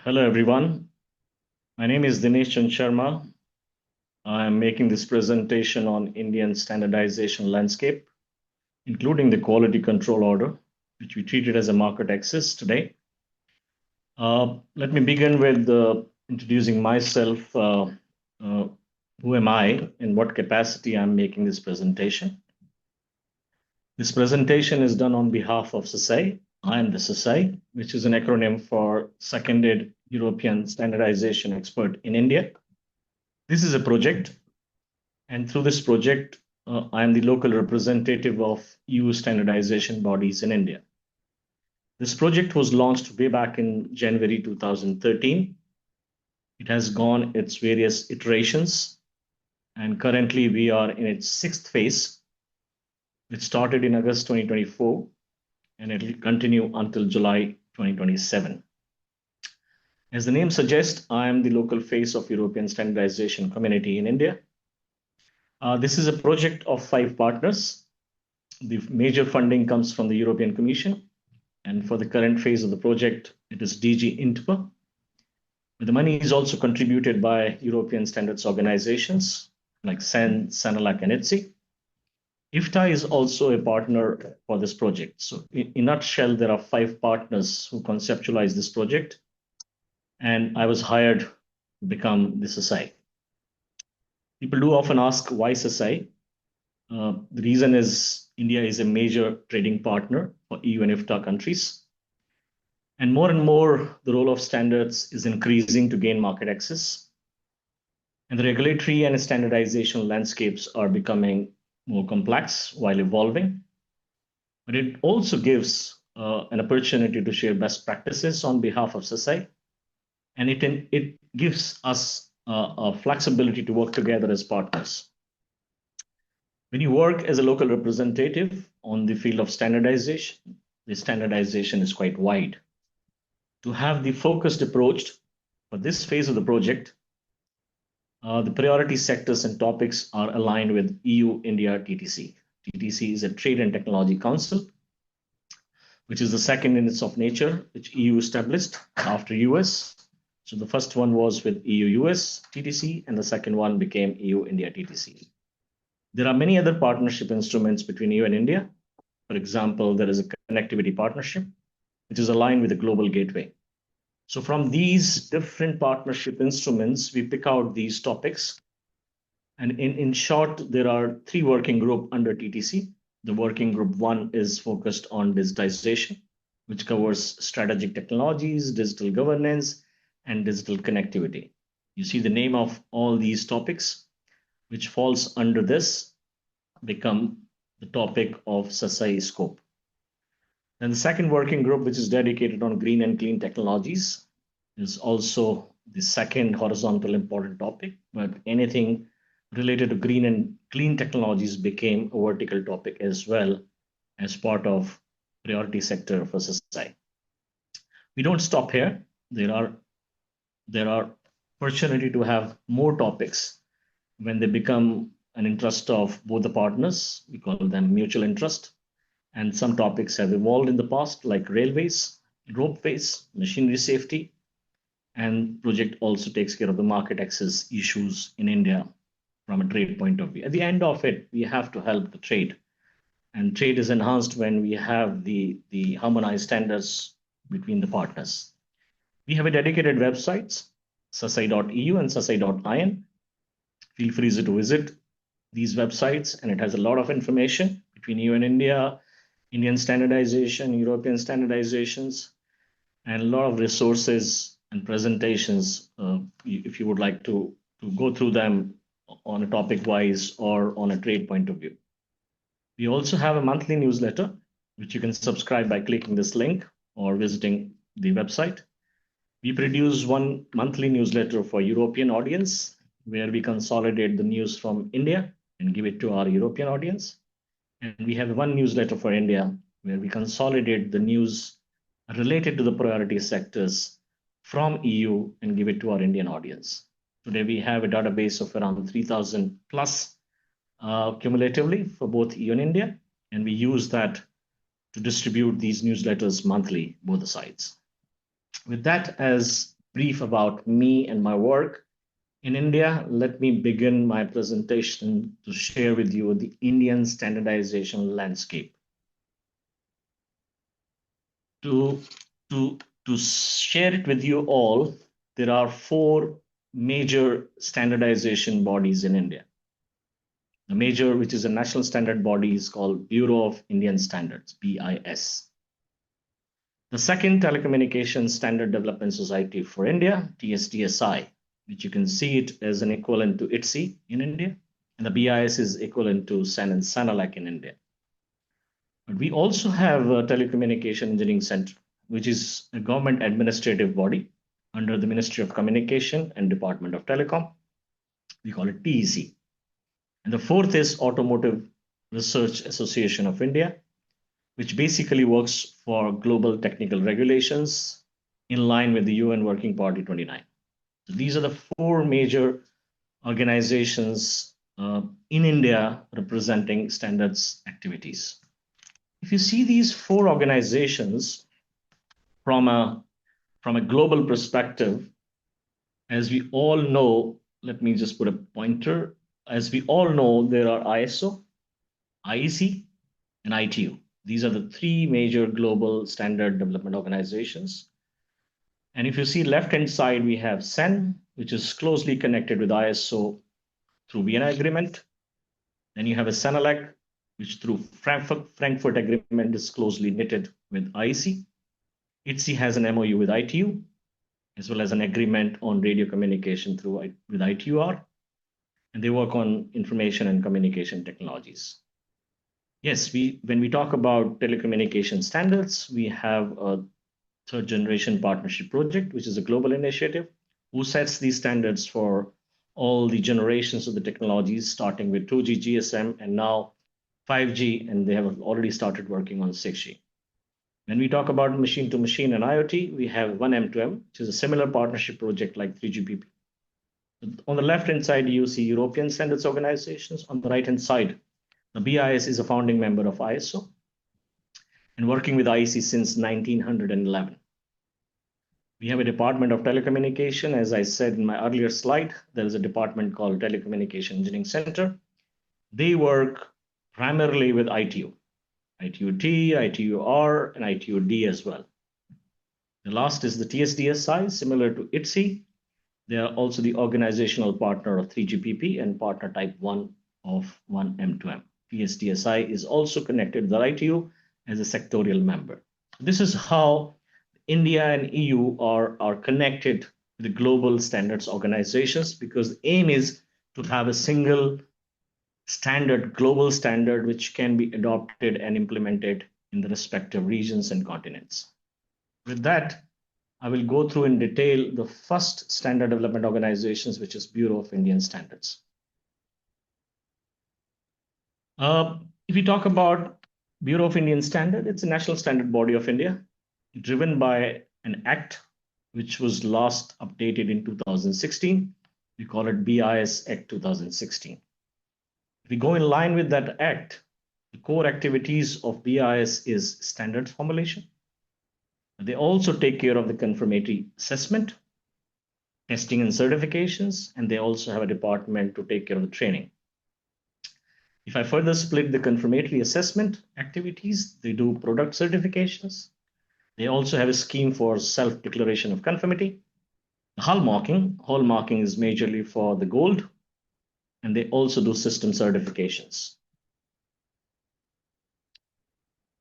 Hello, everyone. My name is Dinesh Chand Sharma. I am making this presentation on Indian standardization landscape, including the quality control order, which we treated as a market access today. Let me begin with introducing myself. Who am I? In what capacity I'm making this presentation? This presentation is done on behalf of SESEI. I am the SESEI, which is an acronym for Seconded European Standardization Expert in India. This is a project, and through this project, I am the local representative of EU standardization bodies in India. This project was launched way back in January 2013. It has gone its various iterations, and currently we are in its sixth phase. It started in August 2024, and it will continue until July 2027. As the name suggests, I am the local face of European standardization community in India. This is a project of 5 partners. The major funding comes from the European Commission, and for the current phase of the project, it is DG INTPA. But the money is also contributed by European standards organizations like SEN, SENELAC, and ITSI. IFTA is also a partner for this project. So in a nutshell, there are 5 partners who conceptualize this project, and I was hired to become the SESEI. People do often ask why SESEI. The reason is India is a major trading partner for EU and IFTA countries. And more, the role of standards is increasing to gain market access. And the regulatory and standardization landscapes are becoming more complex while evolving. But it also gives an opportunity to share best practices on behalf of SESEI. And it gives us a flexibility to work together as partners. When you work as a local representative on the field of standardization, the standardization is quite wide. To have the focused approach for this phase of the project, the priority sectors and topics are aligned with EU-India TTC. TTC is a Trade and Technology Council, which is the second in its of nature, which EU established after US. So the first one was with EU-US TTC, and the second one became EU-India TTC. There are many other partnership instruments between EU and India. For example, there is a connectivity partnership, which is aligned with the Global Gateway. So from these different partnership instruments, we pick out these topics. And in short, there are 3 working groups under TTC. The working group 1 is focused on digitization, which covers strategic technologies, digital governance, and digital connectivity. You see the name of all these topics, which falls under this, become the topic of SESEI scope. Then the second working group, which is dedicated on green and clean technologies, is also the second horizontal important topic, but anything related to green and clean technologies became a vertical topic as well as part of priority sector for SESEI. We don't stop here. There are opportunity to have more topics when they become an interest of both the partners. We call them mutual interest. And some topics have evolved in the past, like railways, ropeways, machinery safety, and project also takes care of the market access issues in India from a trade point of view. At the end of it, we have to help the trade. And trade is enhanced when we have the harmonized standards between the partners. We have a dedicated websites, sesei.eu and sesei.in. Feel free to visit these websites, and it has a lot of information between EU and India, Indian standardization, European standardizations, and a lot of resources and presentations if you would like to go through them on a topic wise or on a trade point of view. We also have a monthly newsletter, which you can subscribe by clicking this link or visiting the website. We produce one monthly newsletter for European audience, where we consolidate the news from India and give it to our European audience. And we have one newsletter for India, where we consolidate the news related to the priority sectors from EU and give it to our Indian audience. Today, we have a database of around 3,000 plus cumulatively for both EU and India, and we use that to distribute these newsletters monthly, both the sides. With that as brief about me and my work in India, let me begin my presentation to share with you the Indian standardization landscape. To, to, to share it with you all, there are four major standardization bodies in India. The major, which is a national standard body, is called Bureau of Indian Standards, BIS. The second, Telecommunications Standard Development Society for India, TSDSI, which you can see it as an equivalent to ITSI in India, and the BIS is equivalent to SEN and SENELEC in India. But we also have a Telecommunication Engineering Center, which is a government administrative body under the Ministry of Communication and Department of Telecom. We call it TEC. And the fourth is Automotive Research Association of India, which basically works for global technical regulations in line with the UN Working Party 29. So these are the four major organizations in India representing standards activities. If you see these four organizations from a global perspective, as we all know, let me just put a pointer. As we all know, there are ISO, IEC, and ITU. These are the three major global standard development organizations. And if you see left-hand side, we have SEN, which is closely connected with ISO through Vienna Agreement. Then you have a SENELEC, which through Frankfurt Agreement is closely knitted with IEC. ITSI has an MOU with ITU, as well as an agreement on radio communication with ITUR. And they work on information and communication technologies. Yes, when we talk about telecommunication standards, we have a third generation partnership project, which is a global initiative, who sets these standards for all the generations of the technologies, starting with 2G GSM and now 5G, and they have already started working on 6G. When we talk about machine to machine and IoT, we have 1M2M, which is a similar partnership project like 3GPP. On the left-hand side, you see European Standards Organizations. On the right-hand side, the BIS is a founding member of ISO and working with IEC since 1911. We have a Department of Telecommunication. As I said in my earlier slide, there is a department called Telecommunication Engineering Center. They work primarily with ITU, ITU-T, ITU-R, and ITU-D as well. The last is the TSDSI, similar to ITSI. They are also the organizational partner of 3GPP and partner type 1 of 1M2M. TSDSI is also connected with the ITU as a sectorial member. This is how India and EU are connected with the global standards organizations, because the aim is to have a single standard, global standard, which can be adopted and implemented in the respective regions and continents. With that, I will go through in detail the first standard development organizations, which is Bureau of Indian Standards. If we talk about Bureau of Indian Standard, it's a national standard body of India, driven by an act which was last updated in 2016. We call it BIS Act 2016. If we go in line with that act, the core activities of BIS is standards formulation. They also take care of the confirmatory assessment, testing and certifications, and they also have a department to take care of the training. If I further split the confirmatory assessment activities, they do product certifications. They also have a scheme for self-declaration of conformity. The hallmarking is majorly for the gold, and they also do system certifications.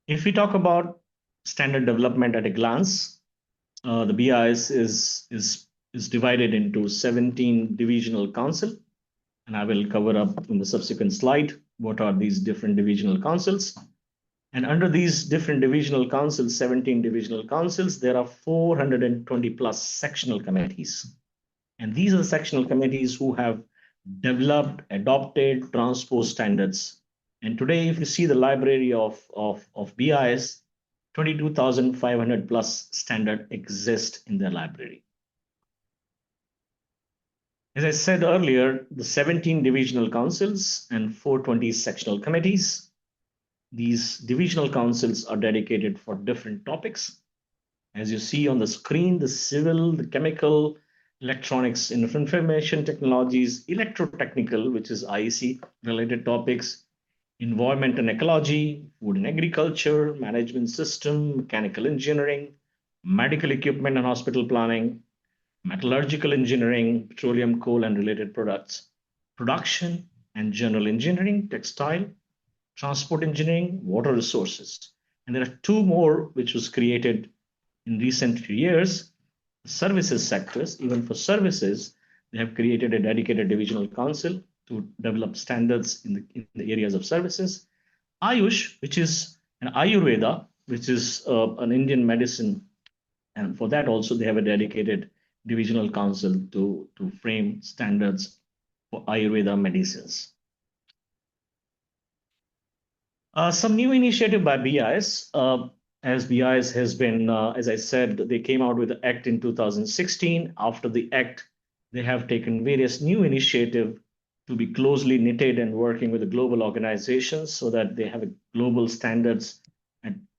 If we talk about standard development at a glance, the BIS is divided into 17 divisional council, and I will cover up in the subsequent slide what are these different divisional councils. And under these different divisional councils, 17 divisional councils, there are 420 plus sectional committees. And these are the sectional committees who have developed, adopted, transposed standards. And today, if you see the library of BIS, 22,500 plus standard exist in their library. As I said earlier, the 17 divisional councils and 420 sectional committees. These divisional councils are dedicated for different topics. As you see on the screen, the civil, the chemical, electronics, information technologies, electrotechnical, which is IEC related topics, environment and ecology, food and agriculture, management system, mechanical engineering, medical equipment and hospital planning, metallurgical engineering, petroleum, coal, and related products, production and general engineering, textile, transport engineering, water resources. And there are two more which was created in recent years, services sectors. Even for services, they have created a dedicated divisional council to develop standards in the areas of services. Ayush, which is an Ayurveda, which is an Indian medicine, and for that also they have a dedicated divisional council to frame standards for Ayurveda medicines. Some new initiative by BIS. As BIS has been, as I said, they came out with the Act in 2016. After the Act, they have taken various new initiative to be closely knitted and working with the global organizations so that they have a global standards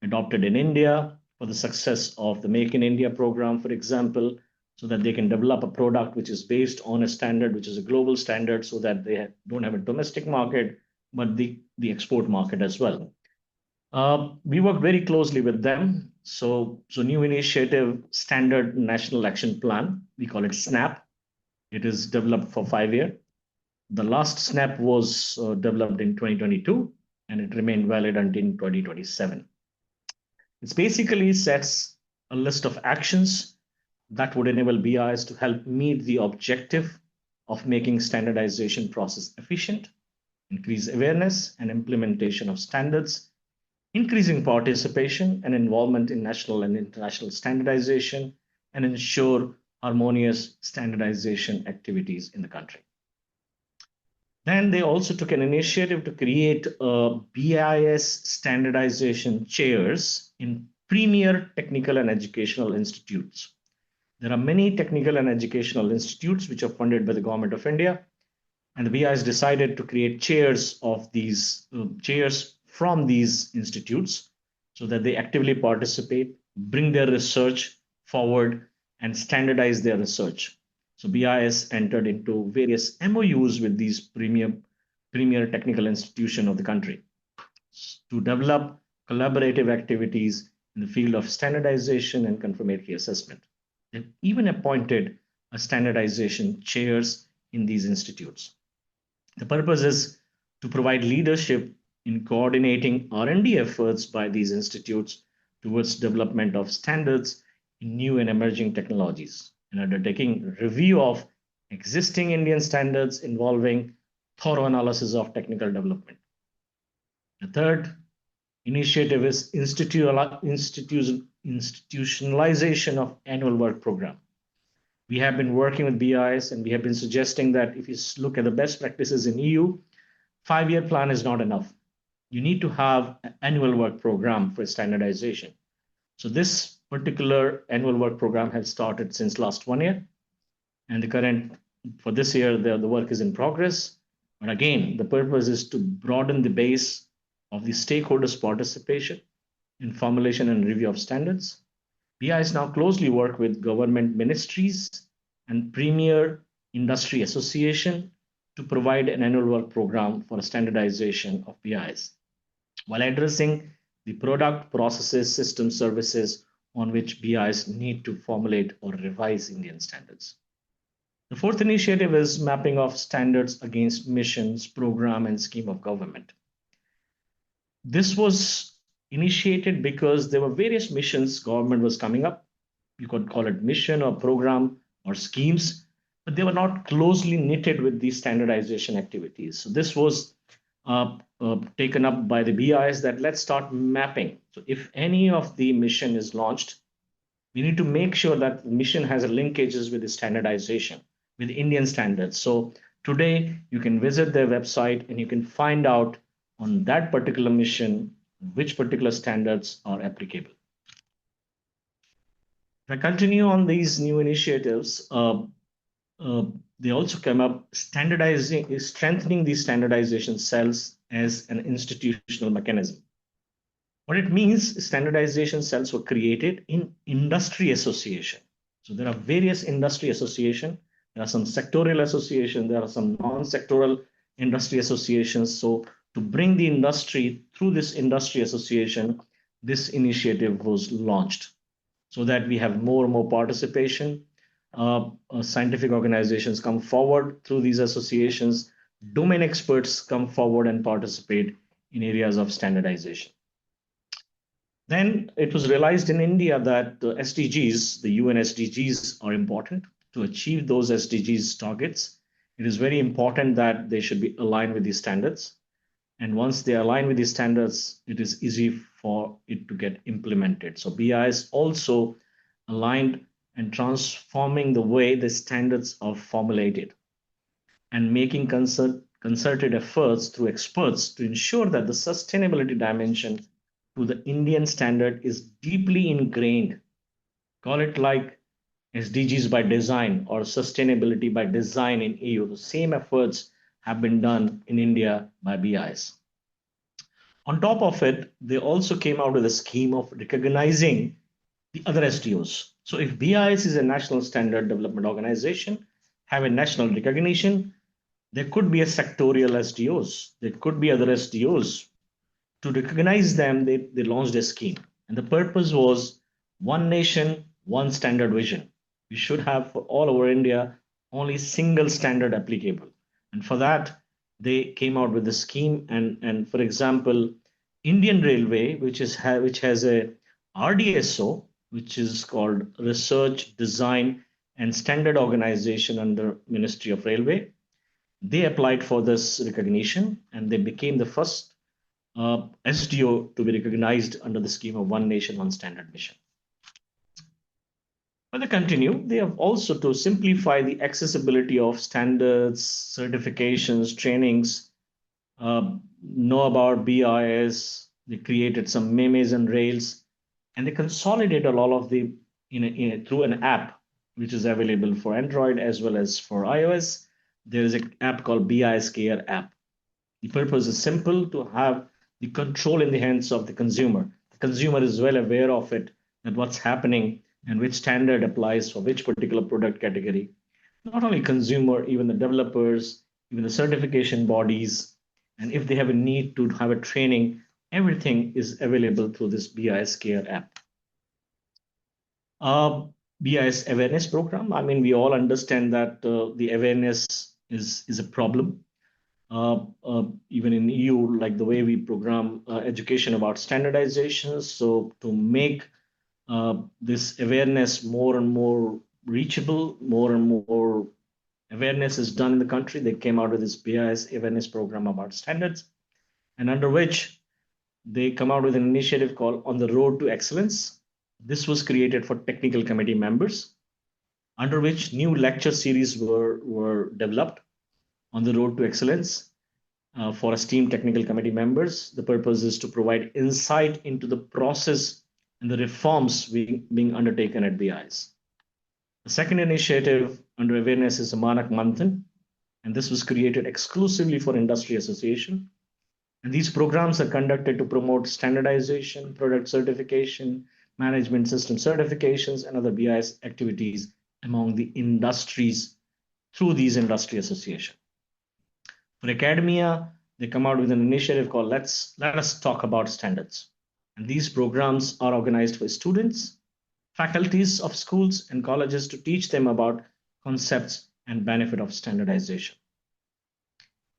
adopted in India for the success of the Make in India program, for example, so that they can develop a product which is based on a standard, which is a global standard, so that they don't have a domestic market, but the export market as well. We work very closely with them. So new initiative, Standard National Action Plan, we call it SNAP. It is developed for 5 years. The last SNAP was developed in 2022, and it remained valid until 2027. It basically sets a list of actions that would enable BIs to help meet the objective of making standardization process efficient, increase awareness and implementation of standards, increasing participation and involvement in national and international standardization, and ensure harmonious standardization activities in the country. Then they also took an initiative to create BIS standardization chairs in premier technical and educational institutes. There are many technical and educational institutes which are funded by the Government of India, and the BIS decided to create chairs of these chairs from these institutes so that they actively participate, bring their research forward, and standardize their research. So BIS entered into various MOUs with these premier technical institutions of the country to develop collaborative activities in the field of standardization and confirmatory assessment. They've even appointed a standardization chairs in these institutes. The purpose is to provide leadership in coordinating R&D efforts by these institutes towards development of standards in new and emerging technologies, and undertaking review of existing Indian standards involving thorough analysis of technical development. The third initiative is institutionalization of annual work program. We have been working with BIs, and we have been suggesting that if you look at the best practices in EU, 5-year plan is not enough. You need to have an annual work program for standardization. So this particular annual work program has started since last 1 year, and the current for this year the work is in progress. But again, the purpose is to broaden the base of the stakeholders' participation in formulation and review of standards. BIs now closely work with government ministries and premier industry association to provide an annual work program for standardization of BIs, while addressing the product, processes, system, services on which BIs need to formulate or revise Indian standards. The fourth initiative is mapping of standards against missions, program, and scheme of government. This was initiated because there were various missions government was coming up. You could call it mission or program or schemes, but they were not closely knitted with these standardization activities. So this was taken up by the BIs that let's start mapping. So if any of the mission is launched, we need to make sure that the mission has a linkages with the standardization, with Indian standards. So today you can visit their website and you can find out on that particular mission which particular standards are applicable. If I continue on these new initiatives, they also came up strengthening these standardization cells as an institutional mechanism. What it means, standardization cells were created in industry association. So there are various industry association. There are some sectorial association. There are some non-sectoral industry associations. So to bring the industry through this industry association, this initiative was launched so that we have more and more participation. Scientific organizations come forward through these associations. Domain experts come forward and participate in areas of standardization. Then it was realized in India that the SDGs, the UN SDGs, are important to achieve those SDGs targets. It is very important that they should be aligned with these standards. And once they align with these standards, it is easy for it to get implemented. So BIS also aligned and transforming the way the standards are formulated and making concerted efforts through experts to ensure that the sustainability dimension to the Indian standard is deeply ingrained. Call it like SDGs by design or sustainability by design in EU. The same efforts have been done in India by BIS. On top of it, they also came out with a scheme of recognizing the other SDOs. So if BIS is a national standard development organization, have a national recognition, there could be a sectorial SDOs, there could be other SDOs. To recognize them, they launched a scheme. And the purpose was one nation, one standard vision. We should have for all over India only single standard applicable. And for that, they came out with the scheme. And for example, Indian Railway, which has a RDSO, which is called Research, Design, and Standard Organization under Ministry of Railway, they applied for this recognition and they became the first SDO to be recognized under the scheme of One Nation, One Standard Mission. When they continue, they have also to simplify the accessibility of standards, certifications, trainings, know about BIS. They created some memes and rails, and they consolidated all of the through an app which is available for Android as well as for iOS. There is an app called BIS Care app. The purpose is simple to have the control in the hands of the consumer. The consumer is well aware of it, that what's happening and which standard applies for which particular product category. Not only consumer, even the developers, even the certification bodies, and if they have a need to have a training, everything is available through this BIS Care app. BIS awareness program. I mean, we all understand that the awareness is a problem. Even in EU, like the way we program education about standardization. So to make this awareness more and more reachable, more and more awareness is done in the country. They came out with this BIS awareness program about standards, and under which they come out with an initiative called On the Road to Excellence. This was created for technical committee members, under which new lecture series were developed on the road to excellence for esteemed technical committee members. The purpose is to provide insight into the process and the reforms being undertaken at BIS. The second initiative under awareness is the Manak Manthan, and this was created exclusively for industry association. And these programs are conducted to promote standardization, product certification, management system certifications, and other BIS activities among the industries through these industry associations. For academia, they come out with an initiative called Let Us Talk About Standards. And these programs are organized for students, faculties of schools and colleges to teach them about concepts and benefit of standardization.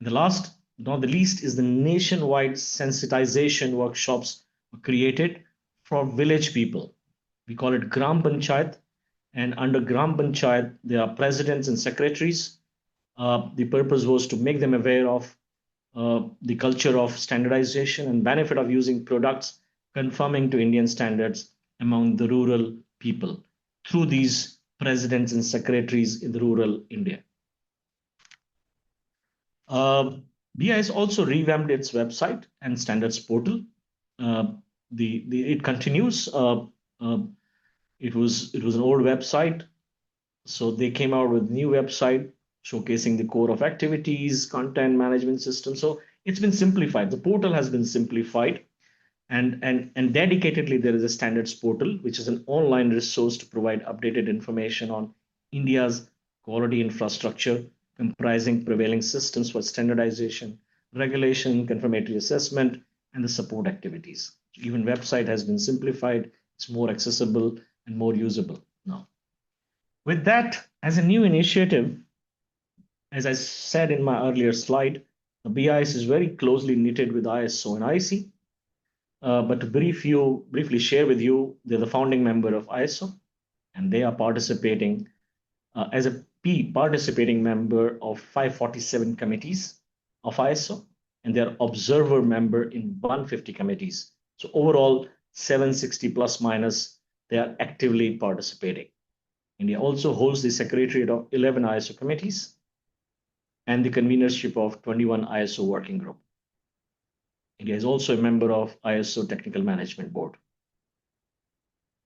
And the last, not the least, is the nationwide sensitization workshops created for village people. We call it Gram Panchayat, and under Gram Panchayat, there are presidents and secretaries. The purpose was to make them aware of the culture of standardization and benefit of using products conforming to Indian standards among the rural people through these presidents and secretaries in the rural India. BIS also revamped its website and standards portal. It continues. It was an old website, so they came out with new website showcasing the core of activities, content management system. So it's been simplified. The portal has been simplified. And dedicatedly, there is a standards portal, which is an online resource to provide updated information on India's quality infrastructure, comprising prevailing systems for standardization, regulation, confirmatory assessment, and the support activities. Even website has been simplified, it's more accessible and more usable now. With that, as a new initiative, as I said in my earlier slide, the BIS is very closely knitted with ISO and IC. But to briefly share with you, they're the founding member of ISO, and they are participating as a participating member of 547 committees of ISO, and they're observer member in 150 committees. So overall, 760 plus minus, they are actively participating. India also holds the secretariat of 11 ISO committees and the convenership of 21 ISO working group. India is also a member of ISO Technical Management Board.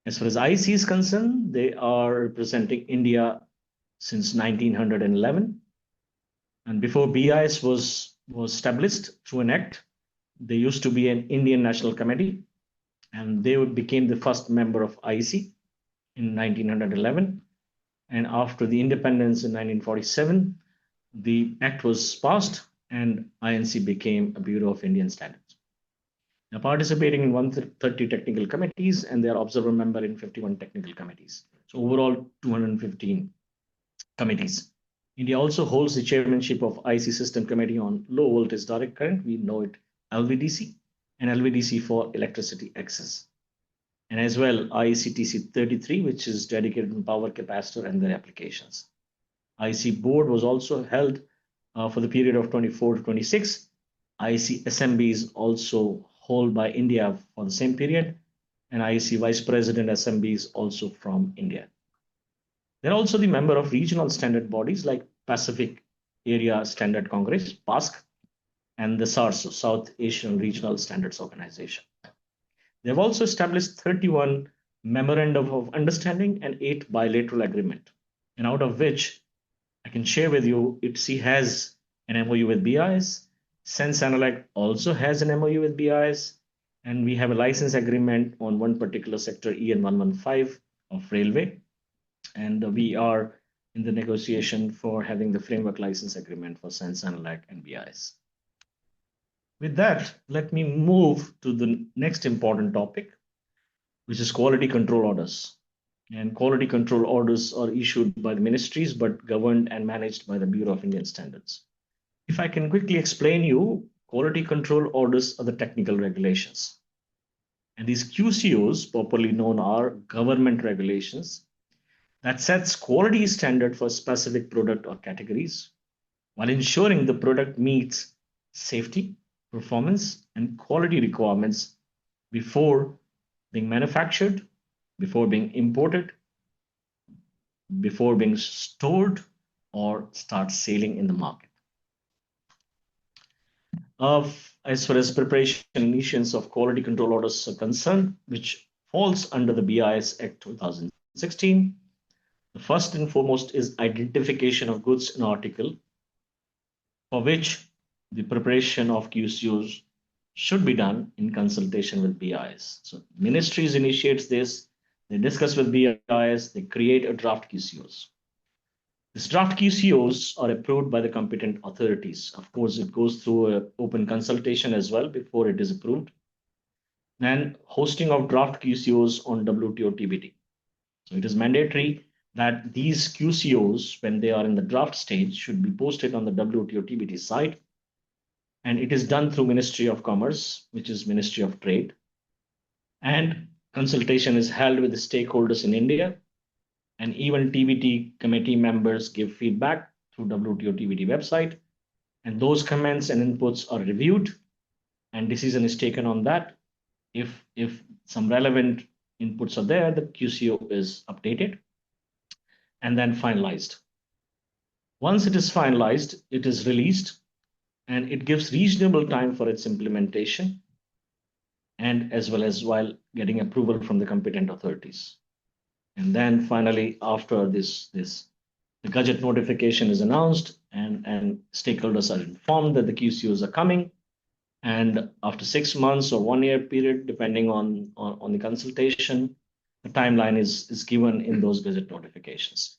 As far as IC is concerned, they are representing India since 1911. And before BIS was established through an act, there used to be an Indian National Committee, and they became the first member of IC in 1911. And after the independence in 1947, the act was passed and INC became a Bureau of Indian Standards. They're participating in 130 technical committees, and they are observer member in 51 technical committees. So overall, 215 committees. India also holds the chairmanship of IC System Committee on Low Voltage Direct Current. We know it LVDC, and LVDC for electricity access. And as well, ICTC 33, which is dedicated to power capacitor and their applications. IC board was also held for the period of 24 to 26. IC SMB is also held by India for the same period, and IC Vice President SMB is also from India. They're also the member of regional standard bodies like Pacific Area Standard Congress, PASC, and the SARS, South Asian Regional Standards Organization. They've also established 31 memorandum of understanding and 8 bilateral agreement, and out of which I can share with you, ITSI has an MOU with BIS, Sense Analyte also has an MOU with BIS, and we have a license agreement on one particular sector, EN 115 of railway, and we are in the negotiation for having the framework license agreement for Sense Analyte and BIS. With that, let me move to the next important topic, which is quality control orders. And quality control orders are issued by the ministries, but governed and managed by the Bureau of Indian Standards. If I can quickly explain you, quality control orders are the technical regulations. And these QCOs, popularly known, are government regulations that sets quality standard for specific product or categories while ensuring the product meets safety, performance, and quality requirements before being manufactured, before being imported, before being stored, or start selling in the market. As far as preparation and issuance of quality control orders are concerned, which falls under the BIS Act 2016, the first and foremost is identification of goods and article, for which the preparation of QCOs should be done in consultation with BIS. So ministries initiates this, they discuss with BIS, they create a draft QCOs. These draft QCOs are approved by the competent authorities. Of course, it goes through an open consultation as well before it is approved. And hosting of draft QCOs on WTO TBT. So it is mandatory that these QCOs, when they are in the draft stage, should be posted on the WTO TBT site. And it is done through Ministry of Commerce, which is Ministry of Trade. And consultation is held with the stakeholders in India. And even TBT committee members give feedback through WTO TBT website. And those comments and inputs are reviewed and decision is taken on that. If some relevant inputs are there, the QCO is updated and then finalized. Once it is finalized, it is released and it gives reasonable time for its implementation and as well as while getting approval from the competent authorities. And then finally, after this the gadget notification is announced and stakeholders are informed that the QCOs are coming. And after 6 months or 1 year period, depending on the consultation, the timeline is given in those gazette notifications.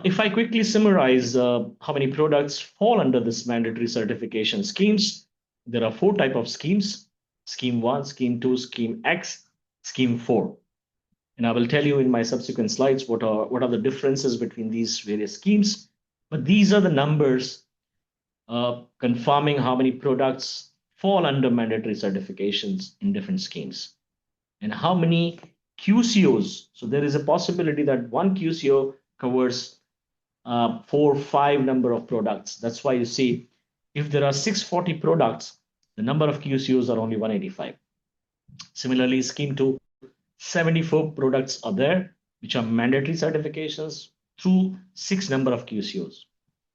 If I quickly summarize how many products fall under this mandatory certification schemes, there are four types of schemes: Scheme 1, Scheme 2, Scheme X, Scheme 4. And I will tell you in my subsequent slides what are the differences between these various schemes. But these are the numbers confirming how many products fall under mandatory certifications in different schemes and how many QCOs. So there is a possibility that one QCO covers 4 or 5 number of products. That's why you see if there are 640 products, the number of QCOs are only 185. Similarly, scheme 2, 74 products are there, which are mandatory certifications through 6 number of QCOs,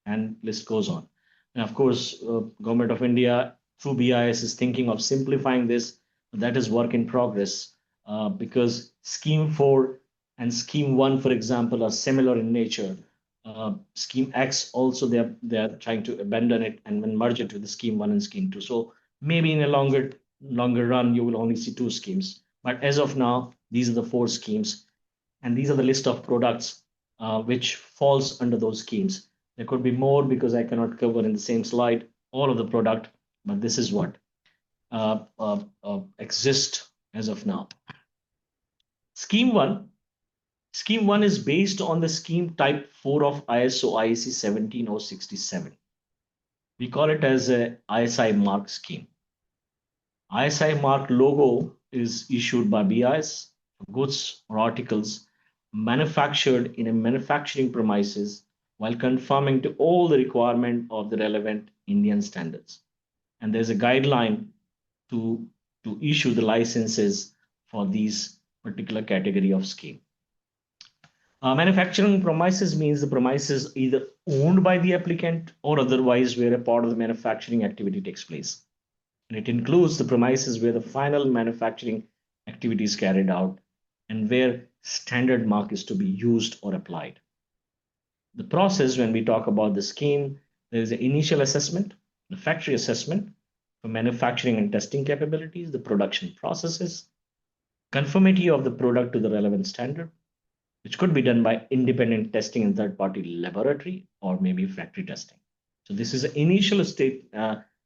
and list goes on. And of course, Government of India through BIS is thinking of simplifying this. That is work in progress because Scheme 4 and Scheme 1, for example, are similar in nature. Scheme X also they are trying to abandon it and then merge it with the Scheme 1 and Scheme 2. So maybe in a longer run, you will only see 2 schemes. But as of now, these are the 4 schemes, and these are the list of products which falls under those schemes. There could be more because I cannot cover in the same slide all of the product, but this is what exists as of now. Scheme 1. Scheme 1 is based on the scheme type 4 of ISO IEC 17067. We call it as a ISI mark scheme. ISI mark logo is issued by BIS for goods or articles manufactured in a manufacturing premises while conforming to all the requirement of the relevant Indian standards. And there's a guideline to issue the licenses for these particular category of scheme. Manufacturing premises means the premises either owned by the applicant or otherwise where a part of the manufacturing activity takes place. And it includes the premises where the final manufacturing activity is carried out and where standard mark is to be used or applied. The process, when we talk about the scheme, there is an initial assessment, the factory assessment for manufacturing and testing capabilities, the production processes, conformity of the product to the relevant standard, which could be done by independent testing in third-party laboratory or maybe factory testing. So this is an initial state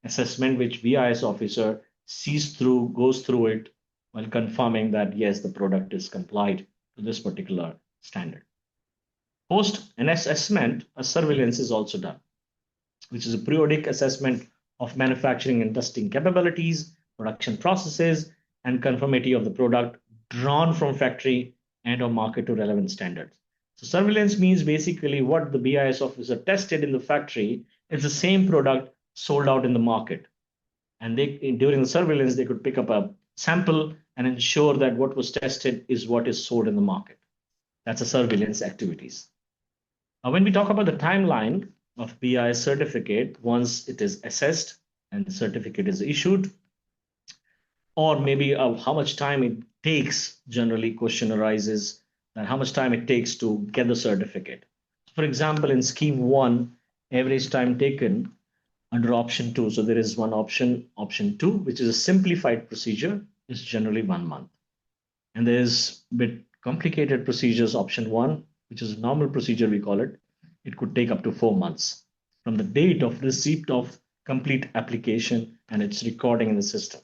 assessment which BIS officer goes through it while confirming that yes, the product is complied to this particular standard. Post an assessment, a surveillance is also done, which is a periodic assessment of manufacturing and testing capabilities, production processes, and conformity of the product drawn from factory and or market to relevant standards. So surveillance means basically what the BIS officer tested in the factory is the same product sold out in the market. And during the surveillance, they could pick up a sample and ensure that what was tested is what is sold in the market. That's a surveillance activities. Now, when we talk about the timeline of BIS certificate, once it is assessed and the certificate is issued, or maybe how much time it takes, generally question arises that how much time it takes to get the certificate. For example, in Scheme 1, average time taken under option 2, so there is one option 2, which is a simplified procedure, is generally 1 month. And there's a bit complicated procedures, option 1, which is a normal procedure, we call it. It could take up to 4 months from the date of receipt of complete application and its recording in the system.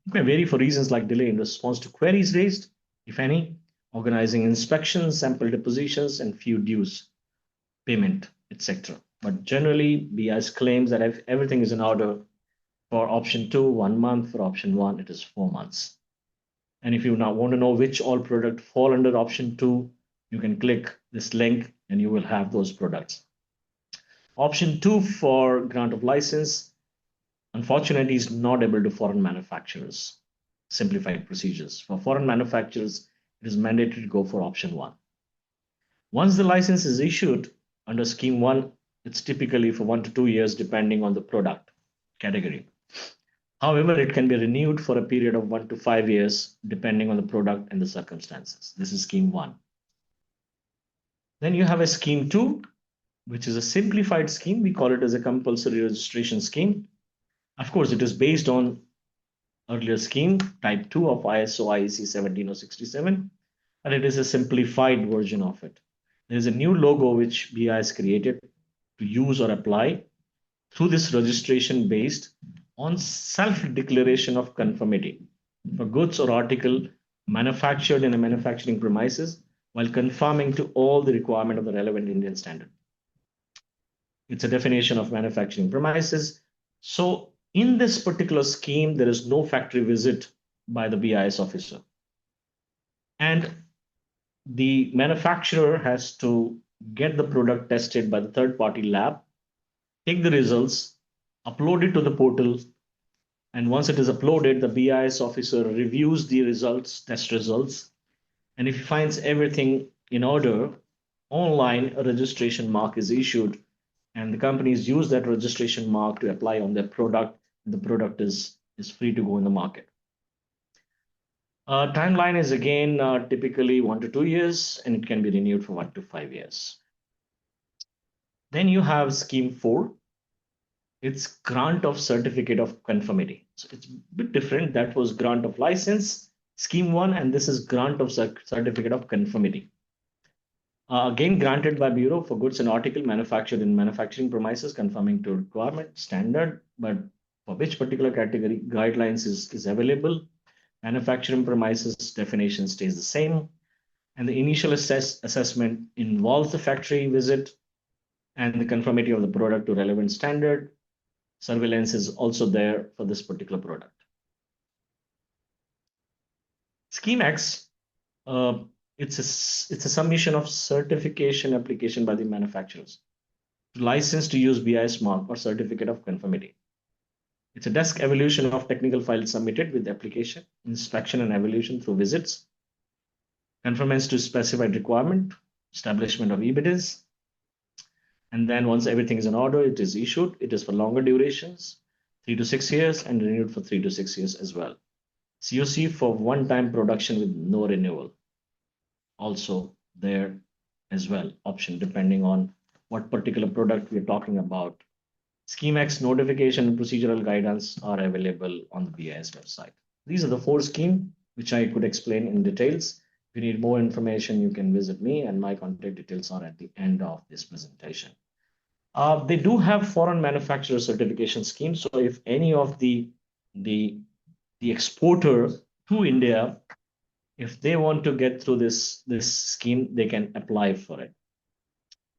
It may vary for reasons like delay in response to queries raised, if any, organizing inspections, sample depositions, and few dues, payment, etc. But generally, BIS claims that if everything is in order, for option 2, 1 month, for option 1, it is 4 months. And if you now want to know which all products fall under option 2, you can click this link and you will have those products. Option 2 for grant of license, unfortunately, is not able to foreign manufacturers. Simplified procedures. For foreign manufacturers, it is mandatory to go for option 1. Once the license is issued under Scheme 1, it's typically for 1 to 2 years, depending on the product category. However, it can be renewed for a period of 1 to 5 years, depending on the product and the circumstances. This is Scheme 1. Then you have a Scheme 2, which is a simplified scheme. We call it as a compulsory registration scheme. Of course, it is based on earlier scheme, type 2 of ISO IEC 17067, and it is a simplified version of it. There is a new logo which BI has created to use or apply through this registration based on self-declaration of conformity for goods or article manufactured in a manufacturing premises while conforming to all the requirement of the relevant Indian standard. It's a definition of manufacturing premises. So in this particular scheme, there is no factory visit by the BIS officer. And the manufacturer has to get the product tested by the third party lab, take the results, upload it to the portal, and once it is uploaded, the BIS officer reviews the results, test results, and if he finds everything in order, online a registration mark is issued, and the companies use that registration mark to apply on their product. The product is free to go in the market. Timeline is again typically 1 to 2 years, and it can be renewed for 1 to 5 years. Then you have Scheme 4. It's grant of certificate of conformity. So it's a bit different. That was grant of license, Scheme 1, and this is grant of certificate of conformity. Again, granted by Bureau for goods and article manufactured in manufacturing premises conforming to requirement standard, but for which particular category guidelines is available. Manufacturing premises definition stays the same, and the initial assessment involves the factory visit and the conformity of the product to relevant standard. Surveillance is also there for this particular product. Scheme X, it's a submission of certification application by the manufacturers, license to use BIS mark or certificate of conformity. It's a desk evaluation of technical files submitted with the application, inspection and evaluation through visits, conformance to specified requirement, establishment of evidence, and then once everything is in order, it is issued. It is for longer durations, 3 to 6 years, and renewed for 3 to 6 years as well. COC for one-time production with no renewal. Also there as well, option depending on what particular product we're talking about. Scheme X notification and procedural guidance are available on the BIS website. These are the 4 schemes which I could explain in details. If you need more information, you can visit me, and my contact details are at the end of this presentation. They do have foreign manufacturer certification schemes. So if any of the exporter to India, if they want to get through this scheme, they can apply for it.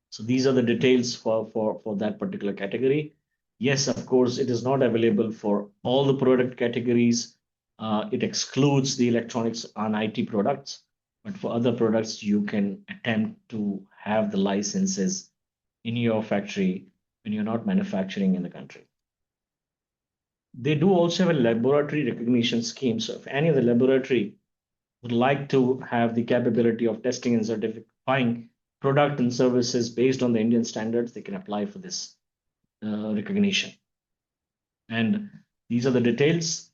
So these are the details for that particular category. Yes, of course, it is not available for all the product categories. It excludes the electronics and IT products, but for other products, you can attempt to have the licenses in your factory when you're not manufacturing in the country. They do also have a laboratory recognition scheme. So if any of the laboratory would like to have the capability of testing and certifying product and services based on the Indian standards, they can apply for this recognition. And these are the details.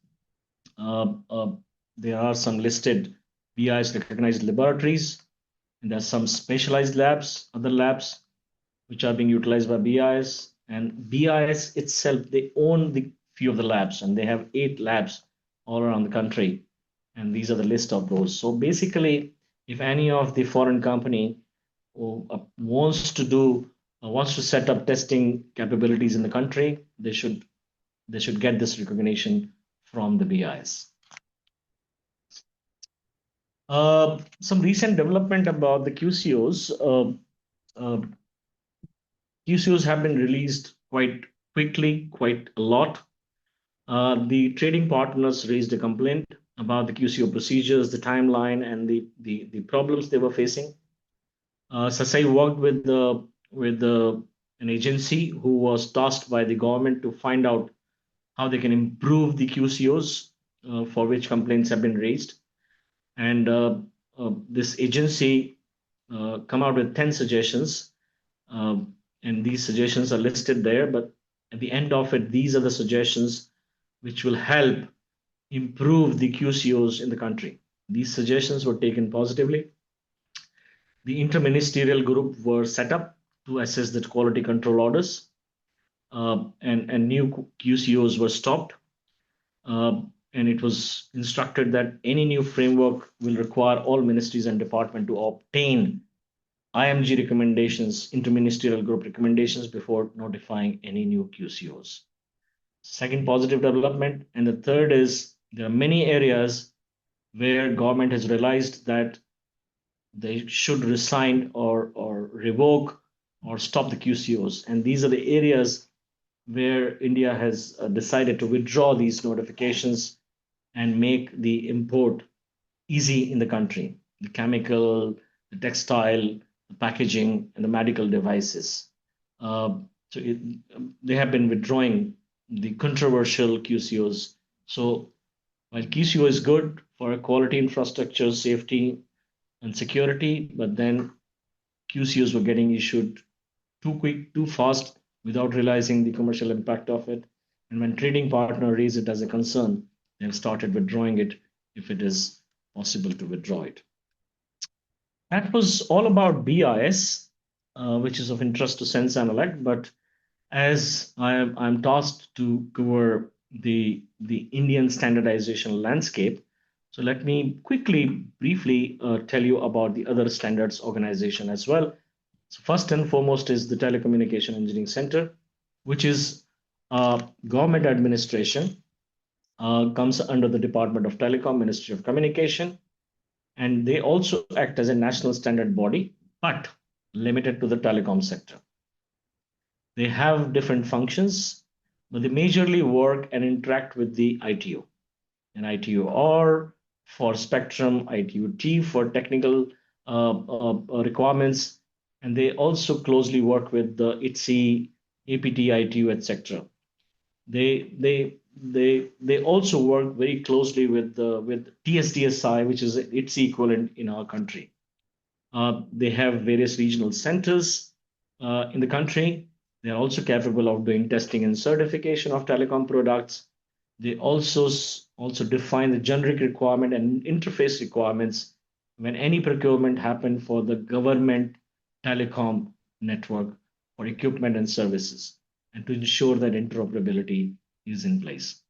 There are some listed BIS recognized laboratories, and there's some specialized labs, other labs, which are being utilized by BIS. And BIS itself, they own the few of the labs, and they have 8 labs all around the country. And these are the list of those. So basically, if any of the foreign company wants to set up testing capabilities in the country, they should get this recognition from the BIS. Some recent development about the QCOs. QCOs have been released quite quickly, quite a lot. The trading partners raised a complaint about the QCO procedures, the timeline, and the problems they were facing. SESEI worked with an agency who was tasked by the government to find out how they can improve the QCOs for which complaints have been raised. And this agency come out with 10 suggestions, and these suggestions are listed there. But at the end of it, these are the suggestions which will help improve the QCOs in the country. These suggestions were taken positively. The interministerial group were set up to assess the quality control orders, and new QCOs were stopped. And it was instructed that any new framework will require all ministries and departments to obtain IMG recommendations, interministerial group recommendations, before notifying any new QCOs. Second positive development. And the third is there are many areas where government has realized that they should resign or revoke or stop the QCOs. And these are the areas where India has decided to withdraw these notifications and make the import easy in the country. The chemical, the textile, the packaging, and the medical devices. So they have been withdrawing the controversial QCOs. So while QCO is good for quality infrastructure, safety, and security, but then QCOs were getting issued too quick, too fast, without realizing the commercial impact of it. And when trading partner raise it as a concern, they have started withdrawing it if it is possible to withdraw it. That was all about BIS, which is of interest to Sense and Elect. But as I'm tasked to cover the Indian standardization landscape, so let me quickly, briefly tell you about the other standards organization as well. So first and foremost is the Telecommunication Engineering Center, which is government administration, comes under the Department of Telecom, Ministry of Communication, and they also act as a national standard body, but limited to the telecom sector. They have different functions, but they majorly work and interact with the ITU. And ITU-R for spectrum, ITU-T for technical requirements, and they also closely work with the ITSI, APT, ITU, etc. They also work very closely with TSDSI, which is its equivalent in our country. They have various regional centers in the country. They are also capable of doing testing and certification of telecom products. They also define the generic requirement and interface requirements when any procurement happen for the government telecom network for equipment and services, and to ensure that interoperability is in place.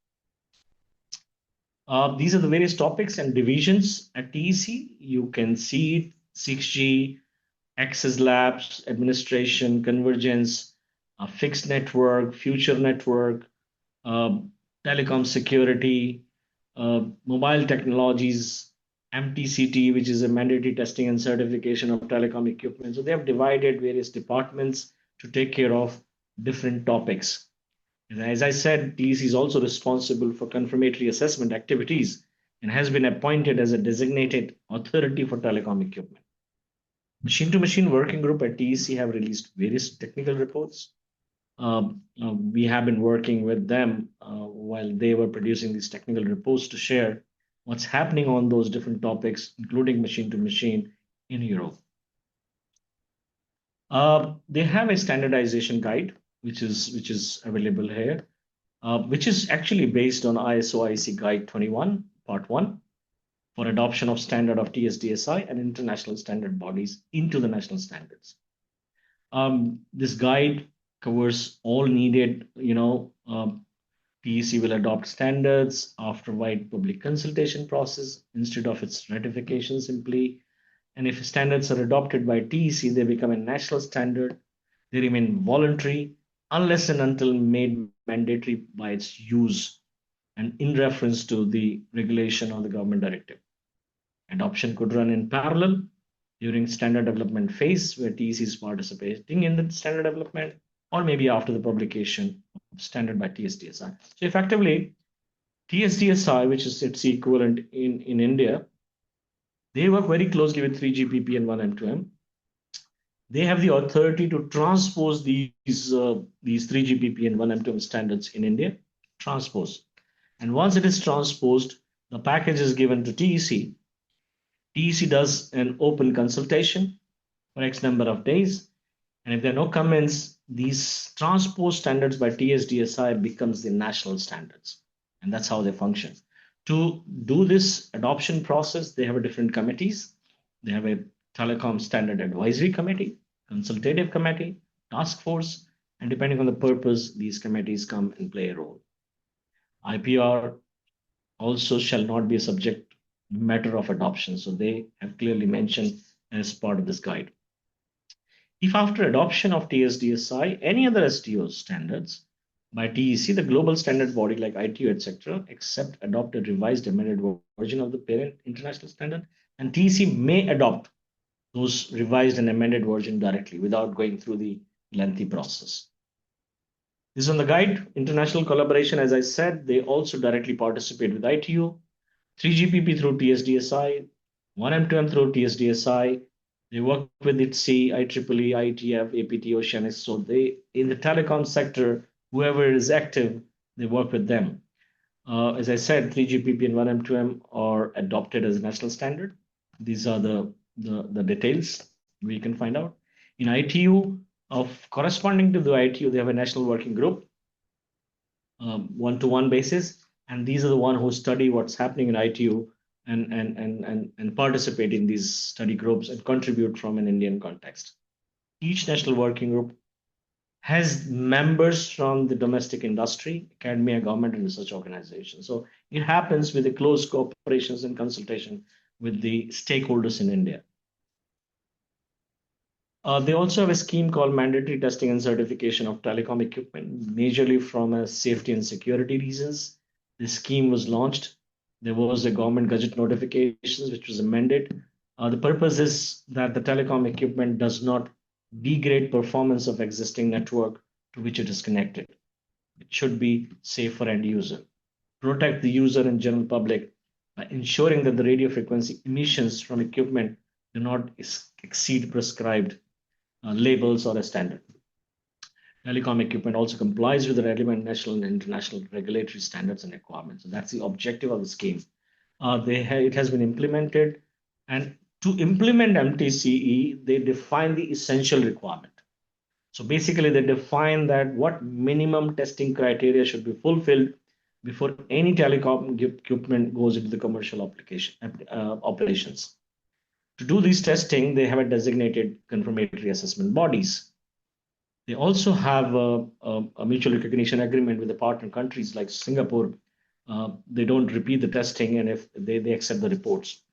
These are the various topics and divisions at TEC. You can see 6G, access labs, administration, convergence, fixed network, future network, telecom security, mobile technologies, MTCT, which is a mandatory testing and certification of telecom equipment. So they have divided various departments to take care of different topics. And as I said, TEC is also responsible for confirmatory assessment activities and has been appointed as a designated authority for telecom equipment. Machine-to-machine working group at TEC have released various technical reports. We have been working with them while they were producing these technical reports to share what's happening on those different topics, including machine-to-machine in Europe. They have a standardization guide, which is available here, which is actually based on ISO IEC Guide 21, Part 1, for adoption of standard of TSDSI and international standard bodies into the national standards. This guide covers all needed, TEC will adopt standards after wide public consultation process instead of its ratification simply. And if standards are adopted by TEC, they become a national standard. They remain voluntary unless and until made mandatory by its use and in reference to the regulation or the government directive. Adoption could run in parallel during standard development phase, where TEC is participating in the standard development, or maybe after the publication of standard by TSDSI. So effectively, TSDSI, which is its equivalent in India, they work very closely with 3GPP and 1M2M. They have the authority to transpose these 3GPP and 1M2M standards in India, transpose. And once it is transposed, the package is given to TEC. TEC does an open consultation for X number of days. And if there are no comments, these transposed standards by TSDSI becomes the national standards. And that's how they function. To do this adoption process, they have a different committees. They have a Telecom Standard Advisory Committee, Consultative Committee, task force, and depending on the purpose, these committees come and play a role. IPR also shall not be a subject matter of adoption. So they have clearly mentioned as part of this guide. If after adoption of TSDSI, any other STO standards by TEC, the global standard body like ITU, etc., accept, adopt a revised, amended version of the parent international standard, and TEC may adopt those revised and amended version directly without going through the lengthy process. This is on the guide. International collaboration, as I said, they also directly participate with ITU, 3GPP through TSDSI, 1M2M through TSDSI. They work with ITSI, IEEE, IETF, APT, Oceanics. So they, in the telecom sector, whoever is active, they work with them. As I said, 3GPP and 1M2M are adopted as a national standard. These are the details we can find out. In ITU, corresponding to the ITU, they have a national working group, one-to-one basis, and these are the one who study what's happening in ITU and participate in these study groups and contribute from an Indian context. Each national working group has members from the domestic industry, academia, government, and research organizations. So it happens with the close cooperations and consultation with the stakeholders in India. They also have a scheme called mandatory testing and certification of telecom equipment, majorly from a safety and security reasons. This scheme was launched. There was a government gadget notifications which was amended. The purpose is that the telecom equipment does not degrade performance of existing network to which it is connected. It should be safe for end user. Protect the user and general public by ensuring that the radio frequency emissions from equipment do not exceed prescribed labels or a standard. Telecom equipment also complies with the relevant national and international regulatory standards and requirements. So that's the objective of the scheme. It has been implemented, and to implement MTCE, they define the essential requirement. So basically, they define that what minimum testing criteria should be fulfilled before any telecom equipment goes into the commercial operations. To do this testing, they have a designated confirmatory assessment bodies. They also have a mutual recognition agreement with the partner countries like Singapore. They don't repeat the testing, and if they accept the reports.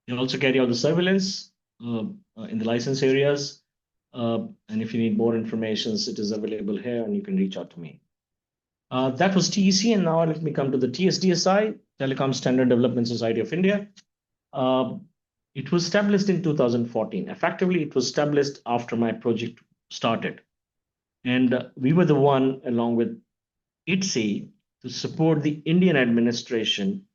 They also carry out the surveillance in the license areas. And if you need more information, it is available here, and you can reach out to me. That was TEC, and now let me come to the TSDSI, Telecom Standard Development Society of India. It was established in 2014. Effectively, it was established after my project started. And we were the one, along with ITSI, to support the Indian administration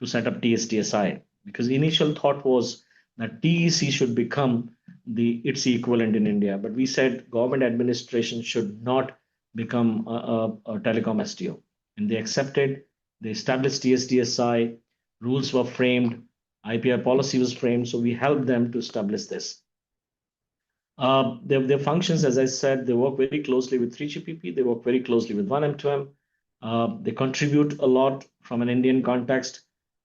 to set up TSDSI, because the initial thought was that TEC should become the ITSI equivalent in India. But we said government administration should not become a telecom STO. And they accepted, they established TSDSI, rules were framed, IPR policy was framed, so we helped them to establish this. Their functions, as I said, they work very closely with 3GPP, they work very closely with 1M2M. They contribute a lot from an Indian context.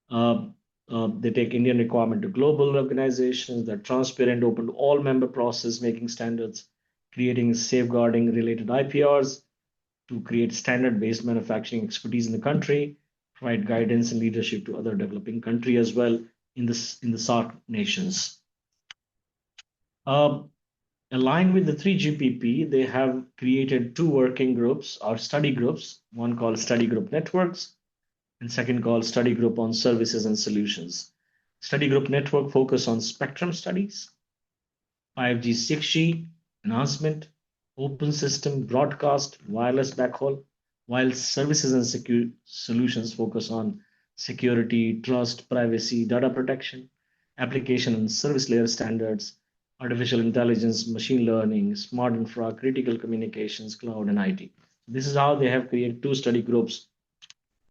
They take Indian requirement to global organizations. They're transparent, open to all member process, making standards, creating safeguarding related IPRs to create standard-based manufacturing expertise in the country, provide guidance and leadership to other developing countries as well in the SAARC nations. Aligned with the 3GPP, they have created two working groups or study groups, one called Study Group Networks and second called Study Group on Services and Solutions. Study Group Network focus on spectrum studies, 5G, 6G, enhancement, open system, broadcast, wireless backhaul, while Services and Solutions focus on security, trust, privacy, data protection, application and service layer standards, artificial intelligence, machine learning, smart infra, critical communications, cloud, and IT. This is how they have created two study groups.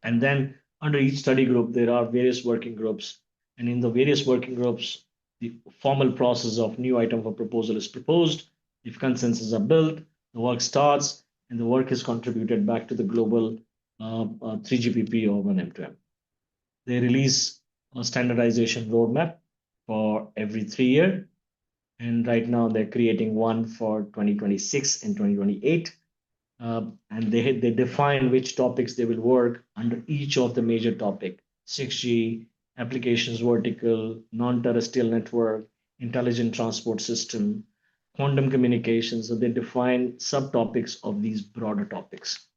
And then under each study group, there are various working groups. And in the various working groups, the formal process of new item for proposal is proposed. If consensus are built, the work starts, and the work is contributed back to the global 3GPP or 1M2M. They release a standardization roadmap for every 3 years. And right now they're creating one for 2026 and 2028. And they define which topics they will work under each of the major topic: 6G, applications vertical, non-terrestrial network, intelligent transport system, quantum communications. So they define subtopics of these broader topics.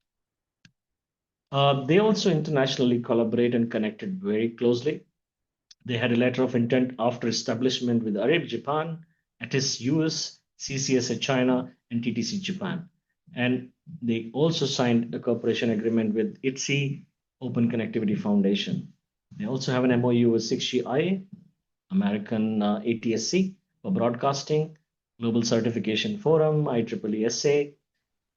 They also internationally collaborate and connected very closely. They had a letter of intent after establishment with Arab Japan, ATIS US, CCSA China, and TTC Japan. And they also signed a cooperation agreement with ITSI, Open Connectivity Foundation. They also have an MOU with 6GIA, American ATSC for broadcasting, Global Certification Forum, IEEE,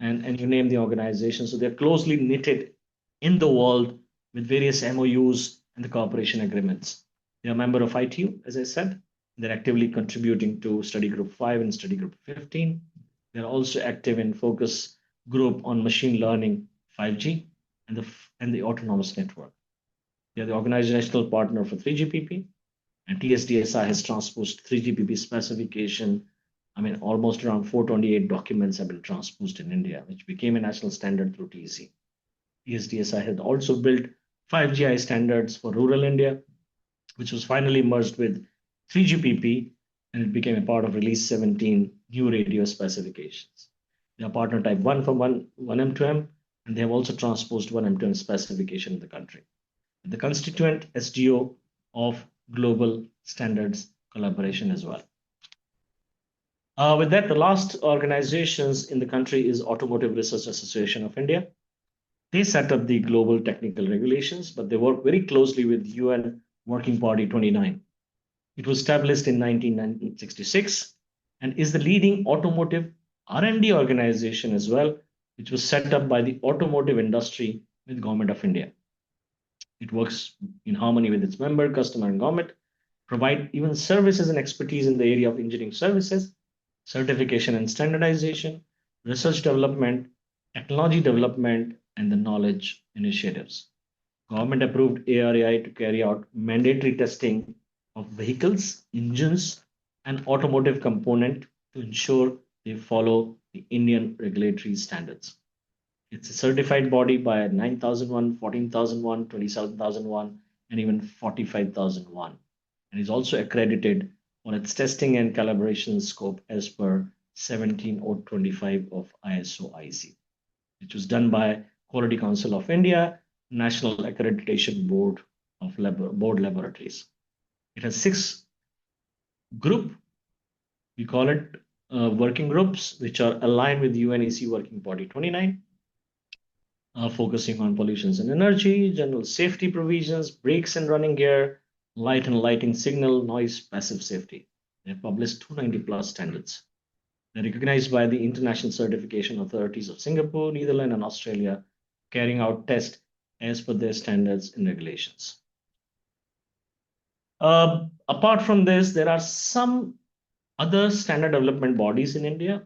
and you name the organization. So they're closely knitted in the world with various MOUs and the cooperation agreements. They are a member of ITU, as I said. They're actively contributing to Study Group 5 and Study Group 15. They're also active in focus group on machine learning, 5G, and the autonomous network. They are the organizational partner for 3GPP, and TSDSI has transposed 3GPP specification. I mean, almost around 428 documents have been transposed in India, which became a national standard through TEC. TSDSI has also built 5GI standards for rural India, which was finally merged with 3GPP, and it became a part of Release 17 new radio specifications. They are partner type 1 for 1M2M, and they have also transposed 1M2M specification in the country. The constituent SDO of global standards collaboration as well. With that, the last organizations in the country is Automotive Research Association of India. They set up the global technical regulations, but they work very closely with UN Working Party 29. It was established in 1966 and is the leading automotive R&D organization as well, which was set up by the automotive industry with Government of India. It works in harmony with its member, customer, and government, provide even services and expertise in the area of engineering services, certification and standardization, research development, technology development, and the knowledge initiatives. Government approved ARAI to carry out mandatory testing of vehicles, engines, and automotive component to ensure they follow the Indian regulatory standards. It's a certified body by 9001, 14001, 27001, and even 45001, and is also accredited on its testing and calibration scope as per 17025 of ISO IC, which was done by Quality Council of India, National Accreditation Board of Board Laboratories. It has 6 group, we call it working groups, which are aligned with UNEC Working Party 29, focusing on pollutions and energy, general safety provisions, brakes and running gear, light and lighting signal, noise, passive safety. They have published 290 plus standards. They're recognized by the international certification authorities of Singapore, Netherlands, and Australia, carrying out tests as per their standards and regulations. Apart from this, there are some other standard development bodies in India,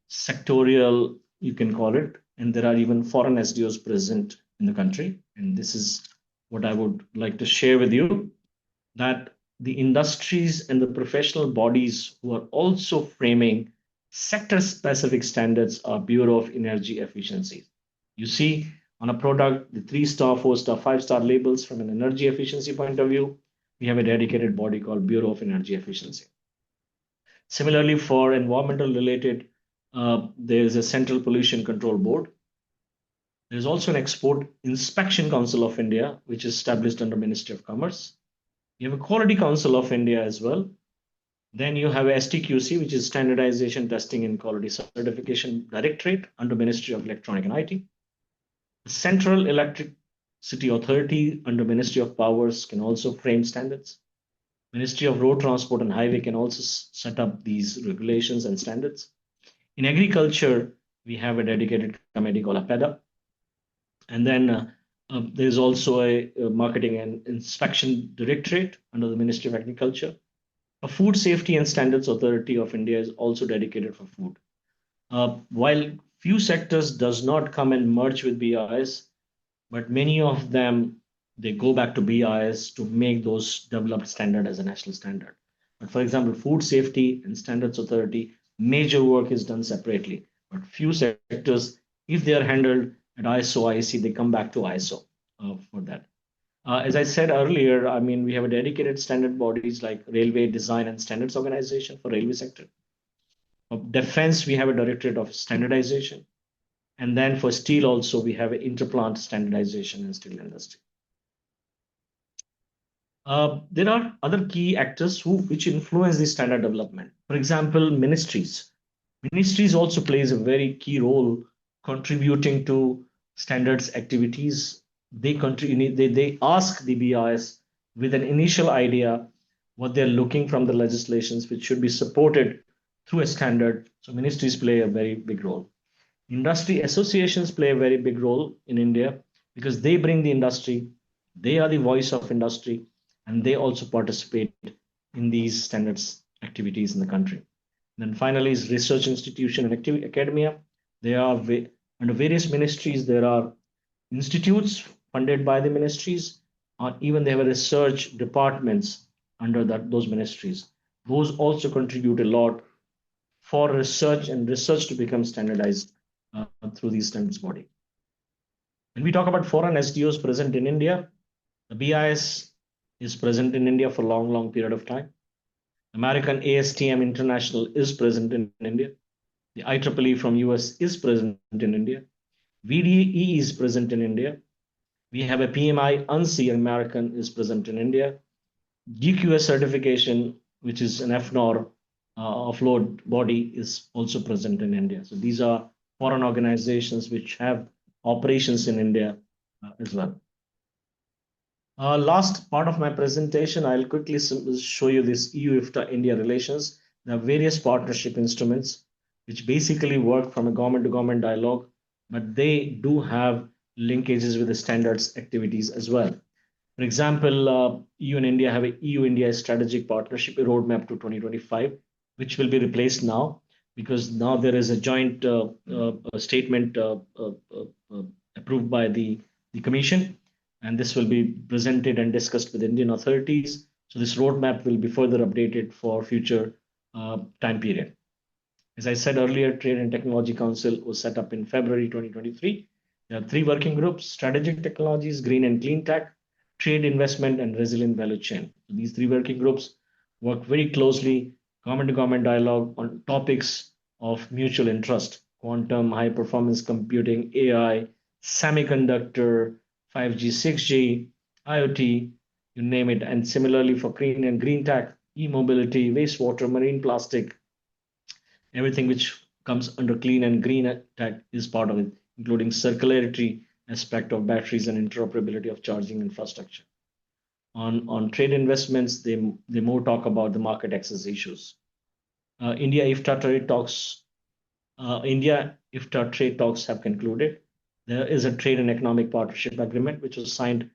sectorial, you can call it, and there are even foreign SDOs present in the country. And this is what I would like to share with you, that the industries and the professional bodies who are also framing sector-specific standards are Bureau of Energy Efficiency. You see on a product, the 3-star, 4-star, 5-star labels from an energy efficiency point of view. We have a dedicated body called Bureau of Energy Efficiency. Similarly, for environmental related, there is a Central Pollution Control Board. There's also an Export Inspection Council of India, which is established under Ministry of Commerce. You have a Quality Council of India as well. Then you have a STQC, which is Standardization, Testing, and Quality Certification Directorate under Ministry of Electronic and IT. The Central Electricity Authority under Ministry of Powers can also frame standards. Ministry of Road Transport and Highway can also set up these regulations and standards. In agriculture, we have a dedicated committee called APEDA. And then there's also a Marketing and Inspection Directorate under the Ministry of Agriculture. A Food Safety and Standards Authority of India is also dedicated for food. While few sectors does not come and merge with BIS, but many of them, they go back to BIS to make those developed standard as a national standard. But for example, Food Safety and Standards Authority, major work is done separately. But few sectors, if they are handled at ISO, IEC, they come back to ISO for that. As I said earlier, I mean, we have a dedicated standard bodies like Railway Design and Standards Organization for railway sector. Of defense, we have a Directorate of Standardization. And then for steel also, we have interplant standardization in steel industry. There are other key actors which influence the standard development. For example, ministries. Ministries also plays a very key role contributing to standards activities. They ask the BIS with an initial idea what they're looking from the legislations, which should be supported through a standard. So ministries play a very big role. Industry associations play a very big role in India because they bring the industry, they are the voice of industry, and they also participate in these standards activities in the country. And then finally is research institution and academia. They are under various ministries. There are institutes funded by the ministries, or even they have a research departments under those ministries. Those also contribute a lot for research and research to become standardized through these standards body. When we talk about foreign SDOs present in India, the BIS is present in India for a long, long period of time. American ASTM International is present in India. The IEEE from US is present in India. VDE is present in India. We have a PMI UNSI American is present in India. DQS certification, which is an FNOR offload body, is also present in India. So these are foreign organizations which have operations in India as well. Last part of my presentation, I'll quickly show you this EU-IFTA-India relations. There are various partnership instruments which basically work from a government to government dialogue, but they do have linkages with the standards activities as well. For example, EU and India have a EU-India strategic partnership, a roadmap to 2025, which will be replaced now because now there is a joint statement approved by the Commission, and this will be presented and discussed with Indian authorities. So this roadmap will be further updated for future time period. As I said earlier, Trade and Technology Council was set up in February 2023. There are 3 working groups: strategic technologies, green and clean tech, trade, investment, and resilient value chain. So these 3 working groups work very closely, government to government dialogue on topics of mutual interest: quantum, high performance computing, AI, semiconductor, 5G, 6G, IoT, you name it. And similarly for clean and green tech, e-mobility, wastewater, marine plastic, everything which comes under clean and green tech is part of it, including circularity aspect of batteries and interoperability of charging infrastructure. On trade investments, they more talk about the market access issues. India-IFTA trade talks have concluded. There is a trade and economic partnership agreement which was signed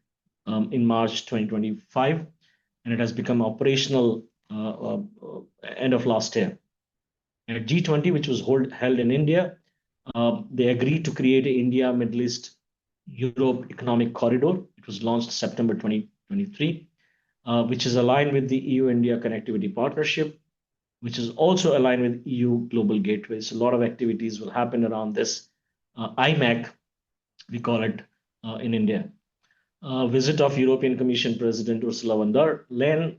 in March 2025, and it has become operational end of last year. At G20, which was held in India, they agreed to create an India, Middle East, Europe Economic Corridor. It was launched September 2023, which is aligned with the EU-India Connectivity Partnership, which is also aligned with EU Global Gateways. So a lot of activities will happen around this IMAC, we call it in India. Visit of European Commission President Ursula von der Leyen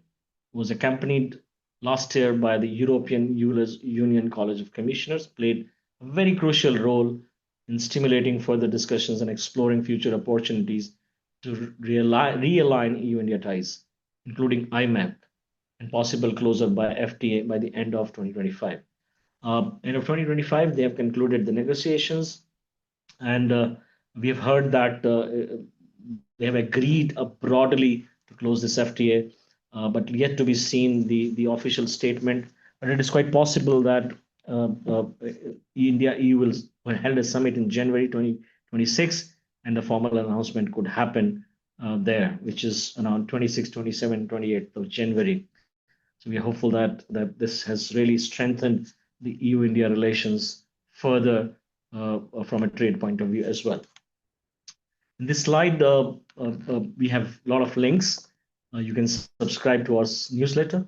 was accompanied last year by the European Union College of Commissioners, played a very crucial role in stimulating further discussions and exploring future opportunities to realign EU-India ties, including IMAP and possible closure by FTA by the end of 2025. End of 2025, they have concluded the negotiations, and we have heard that they have agreed broadly to close this FTA, but yet to be seen the official statement. But it is quite possible that India-EU will held a summit in January 2026, and the formal announcement could happen there, which is around 26, 27, 28th of January. So we are hopeful that this has really strengthened the EU-India relations further from a trade point of view as well. In this slide, we have a lot of links. You can subscribe to our newsletter.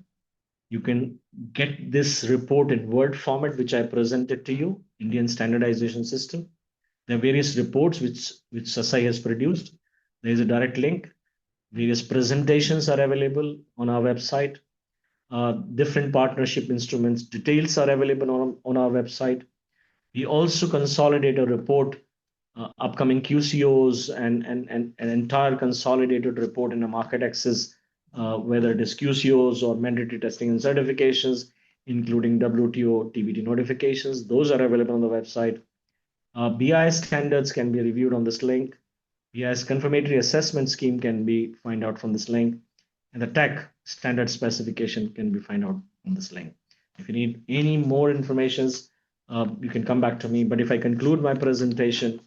You can get this report in Word format, which I presented to you, Indian Standardization System. There are various reports which SESEI has produced. There is a direct link. Various presentations are available on our website. Different partnership instruments details are available on our website. We also consolidate a report, upcoming QCOs and an entire consolidated report in a market access, whether it is QCOs or mandatory testing and certifications, including WTO, TBT notifications. Those are available on the website. BIS standards can be reviewed on this link. BIS confirmatory assessment scheme can be find out from this link, and the tech standard specification can be find out on this link. If you need any more informations, you can come back to me. But if I conclude my presentation,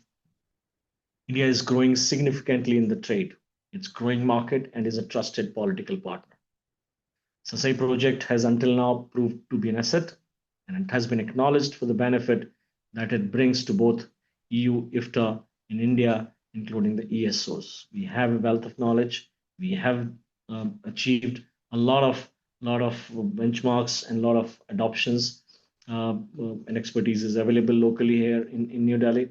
India is growing significantly in the trade. It's growing market and is a trusted political partner. SESEI project has until now proved to be an asset, and it has been acknowledged for the benefit that it brings to both EU, IFTA, in India, including the ESOs. We have a wealth of knowledge. We have achieved a lot of benchmarks and a lot of adoptions, and expertise is available locally here in New Delhi.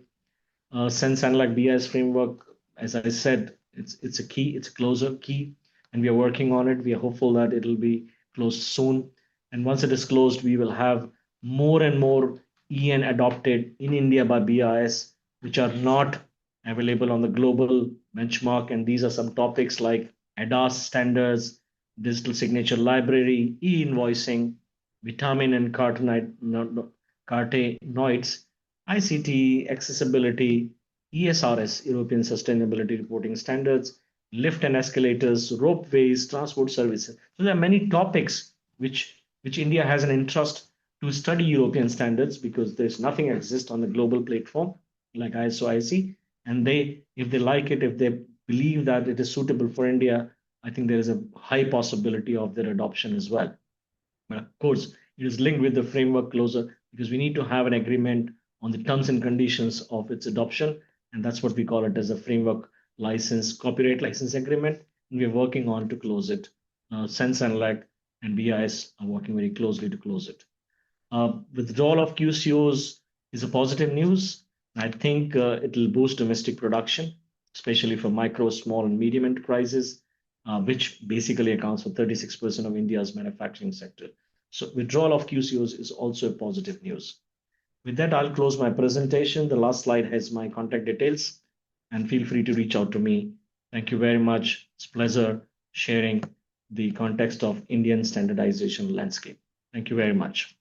Sense Analog BIS framework, as I said, it's a key, it's a closer key, and we are working on it. We are hopeful that it'll be closed soon. And once it is closed, we will have more and more EN adopted in India by BIS, which are not available on the global benchmark. And these are some topics like ADAS standards, digital signature library, e-invoicing, vitamin and carotenoids, ICT, accessibility, ESRS, European Sustainability Reporting Standards, lift and escalators, ropeways, transport services. So there are many topics which India has an interest to study European standards, because there's nothing exists on the global platform like ISO IC. And if they like it, if they believe that it is suitable for India, I think there is a high possibility of their adoption as well. But of course, it is linked with the framework closer, because we need to have an agreement on the terms and conditions of its adoption. And that's what we call it as a framework license, copyright license agreement. And we're working on to close it. Sense Analog and BIS are working very closely to close it. Withdrawal of QCOs is a positive news. I think it will boost domestic production, especially for micro, small, and medium enterprises, which basically accounts for 36% of India's manufacturing sector. So withdrawal of QCOs is also a positive news. With that, I'll close my presentation. The last slide has my contact details, and feel free to reach out to me. Thank you very much. It's a pleasure sharing the context of Indian standardization landscape. Thank you very much.